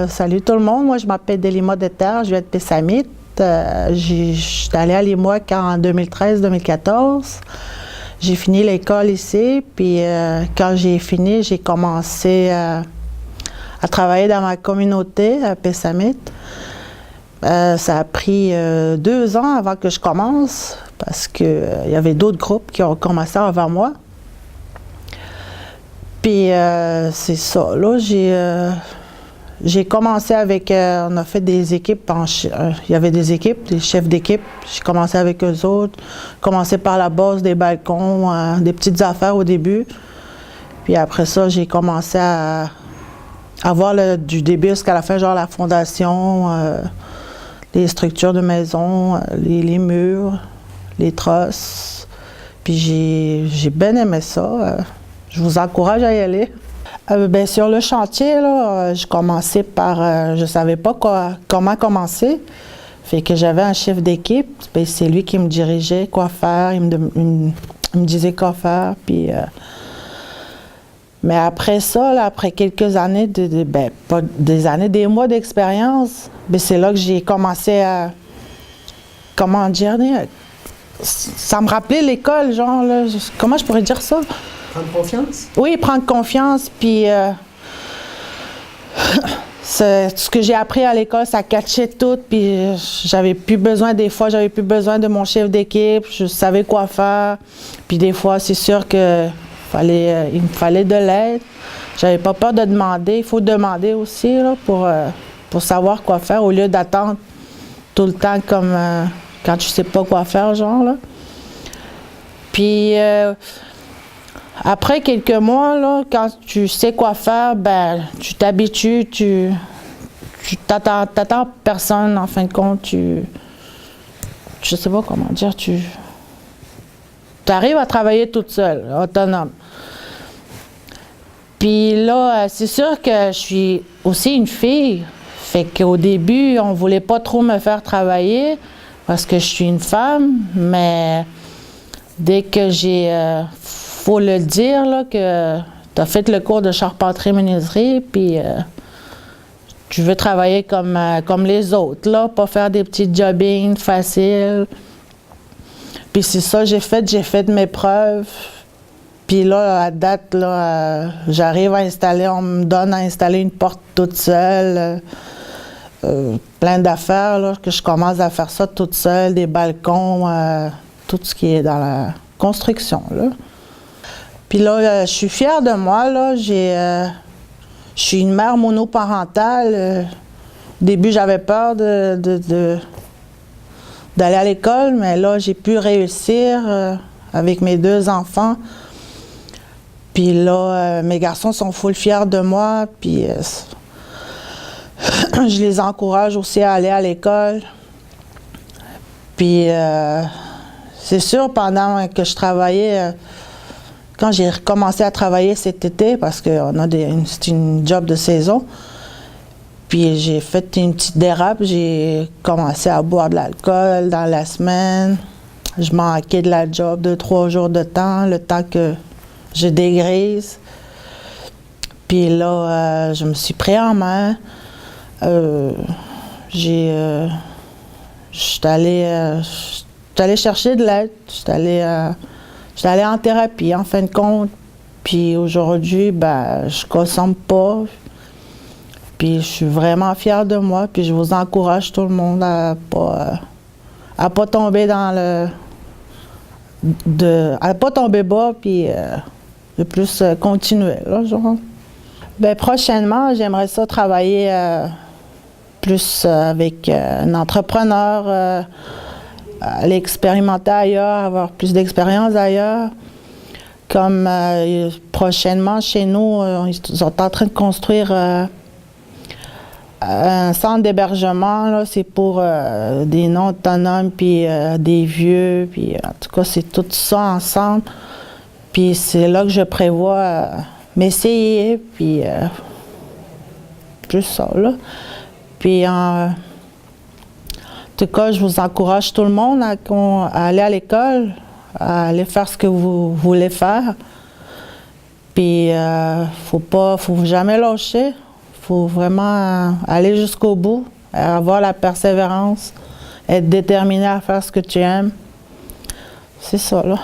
Salut tout le monde, moi je m'appelle Delima Deterre, je viens de Pessamit. Je suis allée à Limoilou en 2013-2014. J'ai fini l'école ici, puis quand j'ai fini, j'ai commencé à travailler dans ma communauté à Pessamit. Ça a pris 2 ans avant que je commence, parce qu'il y avait d'autres groupes qui ont commencé avant moi. Puis c'est ça, là, j'ai commencé avec, on a fait des équipes, il y avait des équipes, des chefs d'équipe. J'ai commencé avec eux autres, commencé par la base des balcons, des petites affaires au début. Puis après ça, j'ai commencé à voir du début jusqu'à la fin, genre la fondation, les structures de maison, les murs, les trosses. Puis j'ai bien aimé ça. Je vous encourage à y aller. Bien, sur le chantier, là, je commençais par... je ne savais pas comment commencer. Fait que j'avais un chef d'équipe. C'est lui qui me dirigeait quoi faire. Il me disait quoi faire. Puis, mais après ça, là, après quelques années, pas des années, des mois d'expérience, c'est là que j'ai commencé à... Comment dire? Ça me rappelait l'école, genre, là, comment je pourrais dire ça? Prendre confiance? Oui, prendre confiance, puis ce que j'ai appris à l'école, ça catchait tout, puis j'avais plus besoin de mon chef d'équipe, je savais quoi faire, puis des fois, c'est sûr qu'il me fallait de l'aide. J'avais pas peur de demander, il faut demander aussi, là, pour savoir quoi faire, au lieu d'attendre tout le temps comme quand tu sais pas quoi faire, genre, là. Puis... après quelques mois, là, quand tu sais quoi faire, tu t'habitues, tu t'attends personne, en fin de compte, je sais pas comment dire, tu arrives à travailler toute seule, autonome. Puis là, c'est sûr que je suis aussi une fille, fait qu'au début, on voulait pas trop me faire travailler parce que je suis une femme, mais dès que faut le dire, là, que tu as fait le cours de charpenterie-menuiserie, puis tu veux travailler comme les autres, là, pas faire des petits jobbings faciles. Puis c'est ça, j'ai fait mes preuves. Puis là, à date, là, j'arrive à installer, on me donne à installer une porte toute seule, plein d'affaires, là, que je commence à faire ça toute seule, des balcons, tout ce qui est dans la construction, là. Puis là, je suis fière de moi, là. Je suis une mère monoparentale. Au début, j'avais peur d'aller à l'école, mais là, j'ai pu réussir avec mes 2 enfants. Puis là, mes garçons sont full fiers de moi, puis je les encourage aussi à aller à l'école. Puis c'est sûr, pendant que je travaillais... Quand j'ai recommencé à travailler cet été, parce que c'est une job de saison, puis j'ai fait une petite dérape, j'ai commencé à boire de l'alcool dans la semaine. Je manquais de la job 2-3 jours de temps, le temps que je dégrise. Puis là, je me suis pris en main. Je suis allée chercher de l'aide. J'étais allée en thérapie, en fin de compte. Puis aujourd'hui, je ne consomme pas. Puis je suis vraiment fière de moi. Puis je vous encourage tout le monde à pas tomber à pas tomber bas, puis de plus continuer, là, genre. Prochainement, j'aimerais ça travailler plus avec un entrepreneur, aller expérimenter ailleurs, avoir plus d'expérience ailleurs. Comme prochainement, chez nous, ils sont en train de construire un centre d'hébergement. C'est pour des non-autonomes, puis des vieux, puis en tout cas, c'est tout ça ensemble. Puis c'est là que je prévois m'essayer, puis plus ça, là. Puis en tout cas, je vous encourage tout le monde à aller à l'école, à aller faire ce que vous voulez faire. Puis, faut jamais lâcher. faut vraiment aller jusqu'au bout, avoir la persévérance, être déterminé à faire ce que tu aimes. C'est ça, là.